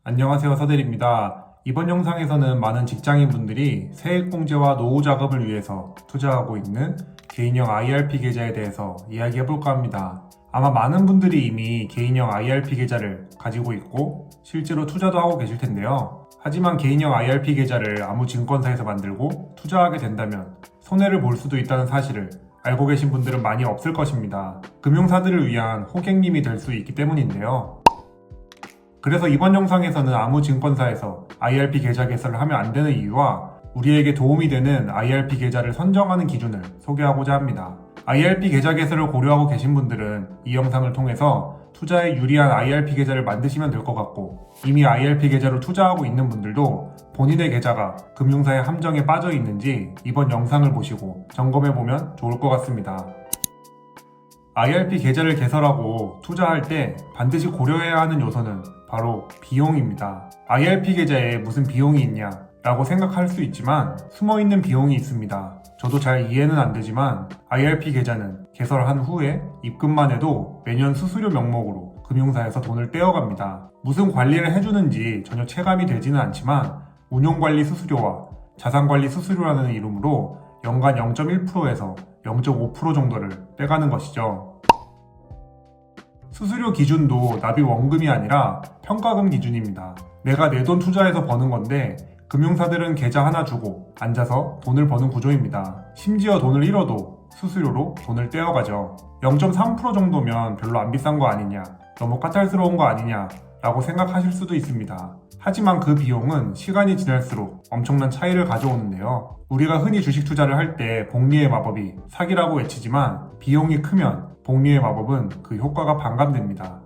안녕하세요, 서대리입니다. 이번 영상에서는 많은 직장인분들이 세액공제와 노후자금을 위해서 투자하고 있는 개인형 IRP 계좌에 대해서 이야기해볼까 합니다. 아마 많은 분들이 이미 개인형 IRP 계좌를 가지고 있고 실제로 투자도 하고 계실 텐데요. 하지만 개인형 IRP 계좌를 아무 증권사에서 만들고 투자하게 된다면 손해를 볼 수도 있다는 사실을 알고 계신 분들은 많이 없을 것입니다. 금융사들을 위한 호객님이 될 수 있기 때문인데요. 그래서 이번 영상에서는 아무 증권사에서 IRP 계좌 개설을 하면 안 되는 이유와 우리에게 도움이 되는 IRP 계좌를 선정하는 기준을 소개하고자 합니다. IRP 계좌 개설을 고려하고 계신 분들은 이 영상을 통해서 투자에 유리한 IRP 계좌를 만드시면 될 것 같고, 이미 IRP 계좌로 투자하고 있는 분들도 본인의 계좌가 금융사의 함정에 빠져 있는지 이번 영상을 보시고 점검해보면 좋을 것 같습니다. IRP 계좌를 개설하고 투자할 때 반드시 고려해야 하는 요소는 바로 비용입니다. IRP 계좌에 무슨 비용이 있냐 라고 생각할 수 있지만 숨어있는 비용이 있습니다. 저도 잘 이해는 안 되지만 IRP 계좌는 개설한 후에 입금만 해도 매년 수수료 명목으로 금융사에서 돈을 떼어갑니다. 무슨 관리를 해주는지 전혀 체감이 되지는 않지만 운용관리 수수료와 자산관리 수수료라는 이름으로 연간 0.1%에서 0.5% 정도를 빼가는 것이죠. 수수료 기준도 납입 원금이 아니라 평가금 기준입니다. 내가 내 돈 투자해서 버는 건데 금융사들은 계좌 하나 주고 앉아서 돈을 버는 구조입니다. 심지어 돈을 잃어도 수수료로 돈을 떼어가죠. 0.3% 정도면 별로 안 비싼 거 아니냐, 너무 까탈스러운 거 아니냐 라고 생각하실 수도 있습니다. 하지만 그 비용은 시간이 지날수록 엄청난 차이를 가져오는데요. 우리가 흔히 주식 투자를 할 때 복리의 마법이 사기라고 외치지만 비용이 크면 복리의 마법은 그 효과가 반감됩니다.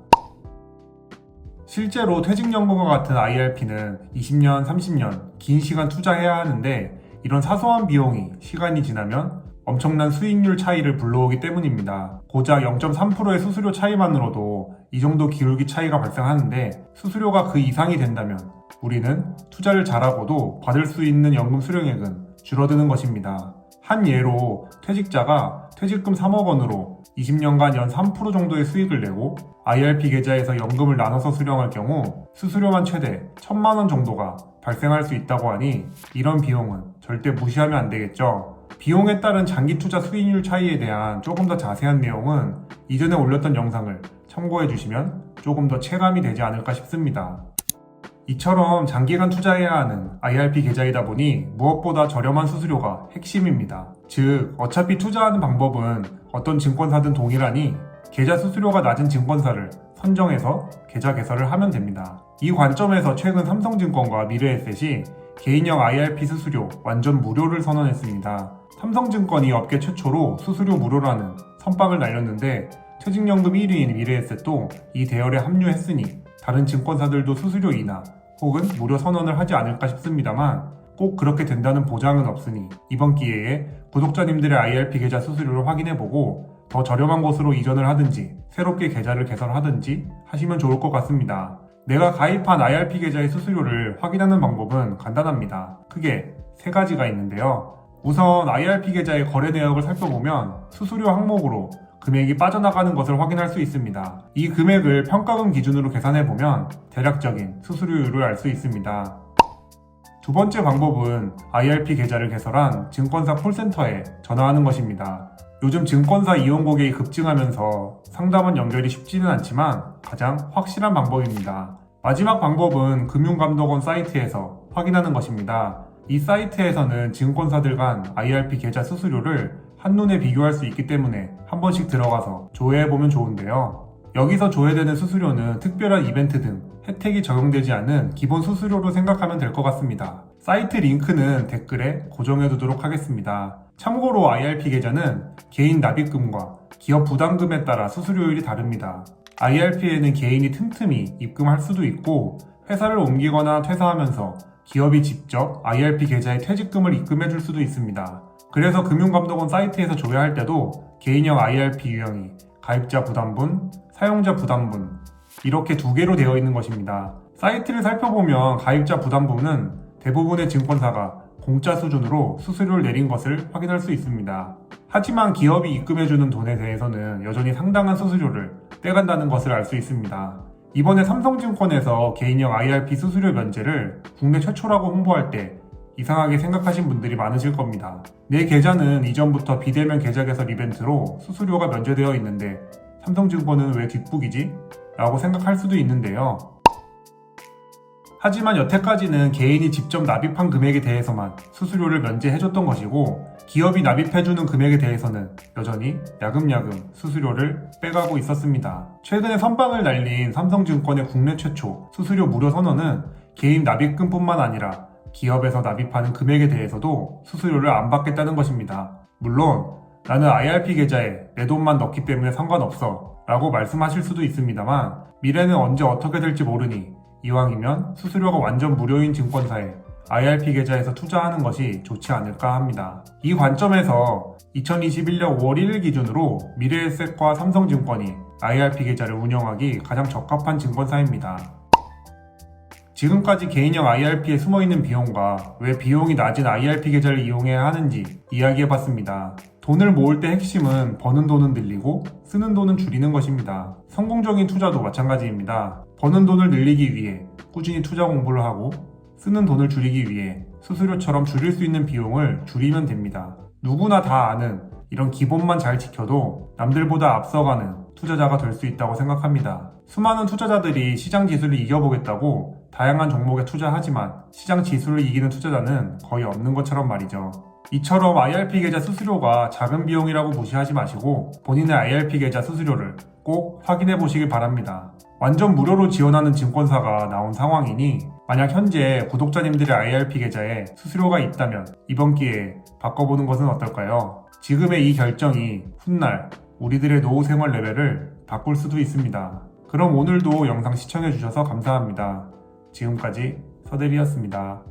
실제로 퇴직연금과 같은 IRP는 20년, 30년 긴 시간 투자해야 하는데 이런 사소한 비용이 시간이 지나면 엄청난 수익률 차이를 불러오기 때문입니다. 고작 0.3%의 수수료 차이만으로도 이 정도 기울기 차이가 발생하는데 수수료가 그 이상이 된다면 우리는 투자를 잘하고도 받을 수 있는 연금 수령액은 줄어드는 것입니다. 한 예로 퇴직자가 퇴직금 3억 원으로 20년간 연 3% 정도의 수익을 내고 IRP 계좌에서 연금을 나눠서 수령할 경우 수수료만 최대 1,000만 원 정도가 발생할 수 있다고 하니 이런 비용은 절대 무시하면 안 되겠죠. 비용에 따른 장기 투자 수익률 차이에 대한 조금 더 자세한 내용은 이전에 올렸던 영상을 참고해 주시면 조금 더 체감이 되지 않을까 싶습니다. 이처럼 장기간 투자해야 하는 IRP 계좌이다 보니 무엇보다 저렴한 수수료가 핵심입니다. 즉, 어차피 투자하는 방법은 어떤 증권사든 동일하니 계좌 수수료가 낮은 증권사를 선정해서 계좌 개설을 하면 됩니다. 이 관점에서 최근 삼성증권과 미래에셋이 개인형 IRP 수수료 완전 무료를 선언했습니다. 삼성증권이 업계 최초로 수수료 무료라는 선빵을 날렸는데 퇴직연금 1위인 미래에셋도 이 대열에 합류했으니 다른 증권사들도 수수료 인하 혹은 무료 선언을 하지 않을까 싶습니다만 꼭 그렇게 된다는 보장은 없으니 이번 기회에 구독자님들의 IRP 계좌 수수료를 확인해보고 더 저렴한 곳으로 이전을 하든지 새롭게 계좌를 개설하든지 하시면 좋을 것 같습니다. 내가 가입한 IRP 계좌의 수수료를 확인하는 방법은 간단합니다. 크게 세 가지가 있는데요. 우선 IRP 계좌의 거래 내역을 살펴보면 수수료 항목으로 금액이 빠져나가는 것을 확인할 수 있습니다. 이 금액을 평가금 기준으로 계산해보면 대략적인 수수료율을 알 수 있습니다. 두 번째 방법은 IRP 계좌를 개설한 증권사 콜센터에 전화하는 것입니다. 요즘 증권사 이용 고객이 급증하면서 상담원 연결이 쉽지는 않지만 가장 확실한 방법입니다. 마지막 방법은 금융감독원 사이트에서 확인하는 것입니다. 이 사이트에서는 증권사들 간 IRP 계좌 수수료를 한눈에 비교할 수 있기 때문에 한 번씩 들어가서 조회해보면 좋은데요. 여기서 조회되는 수수료는 특별한 이벤트 등 혜택이 적용되지 않는 기본 수수료로 생각하면 될 것 같습니다. 사이트 링크는 댓글에 고정해두도록 하겠습니다. 참고로 IRP 계좌는 개인 납입금과 기업 부담금에 따라 수수료율이 다릅니다. IRP에는 개인이 틈틈이 입금할 수도 있고 회사를 옮기거나 퇴사하면서 기업이 직접 IRP 계좌에 퇴직금을 입금해 줄 수도 있습니다. 그래서 금융감독원 사이트에서 조회할 때도 개인형 IRP 유형이 가입자 부담분, 사용자 부담분 이렇게 두 개로 되어 있는 것입니다. 사이트를 살펴보면 가입자 부담분은 대부분의 증권사가 공짜 수준으로 수수료를 내린 것을 확인할 수 있습니다. 하지만 기업이 입금해주는 돈에 대해서는 여전히 상당한 수수료를 떼간다는 것을 알 수 있습니다. 이번에 삼성증권에서 개인형 IRP 수수료 면제를 국내 최초라고 홍보할 때 이상하게 생각하신 분들이 많으실 겁니다. 내 계좌는 이전부터 비대면 계좌 개설 이벤트로 수수료가 면제되어 있는데 삼성증권은 왜 뒷북이지? 라고 생각할 수도 있는데요. 하지만 여태까지는 개인이 직접 납입한 금액에 대해서만 수수료를 면제해줬던 것이고 기업이 납입해주는 금액에 대해서는 여전히 야금야금 수수료를 빼가고 있었습니다. 최근에 선방을 날린 삼성증권의 국내 최초 수수료 무료 선언은 개인 납입금뿐만 아니라 기업에서 납입하는 금액에 대해서도 수수료를 안 받겠다는 것입니다. 물론 나는 IRP 계좌에 내 돈만 넣기 때문에 상관없어 라고 말씀하실 수도 있습니다만 미래는 언제 어떻게 될지 모르니 이왕이면 수수료가 완전 무료인 증권사에 IRP 계좌에서 투자하는 것이 좋지 않을까 합니다. 이 관점에서 2021년 5월 1일 기준으로 미래에셋과 삼성증권이 IRP 계좌를 운영하기 가장 적합한 증권사입니다. 지금까지 개인형 IRP에 숨어있는 비용과 왜 비용이 낮은 IRP 계좌를 이용해야 하는지 이야기해봤습니다. 돈을 모을 때 핵심은 버는 돈은 늘리고 쓰는 돈은 줄이는 것입니다. 성공적인 투자도 마찬가지입니다. 버는 돈을 늘리기 위해 꾸준히 투자 공부를 하고 쓰는 돈을 줄이기 위해 수수료처럼 줄일 수 있는 비용을 줄이면 됩니다. 누구나 다 아는 이런 기본만 잘 지켜도 남들보다 앞서가는 투자자가 될 수 있다고 생각합니다. 수많은 투자자들이 시장 지수를 이겨보겠다고 다양한 종목에 투자하지만 시장 지수를 이기는 투자자는 거의 없는 것처럼 말이죠. 이처럼 IRP 계좌 수수료가 작은 비용이라고 무시하지 마시고 본인의 IRP 계좌 수수료를 꼭 확인해 보시길 바랍니다. 완전 무료로 지원하는 증권사가 나온 상황이니 만약 현재 구독자님들의 IRP 계좌에 수수료가 있다면 이번 기회에 바꿔보는 것은 어떨까요? 지금의 이 결정이 훗날 우리들의 노후 생활 레벨을 바꿀 수도 있습니다. 그럼 오늘도 영상 시청해주셔서 감사합니다. 지금까지 서대리였습니다.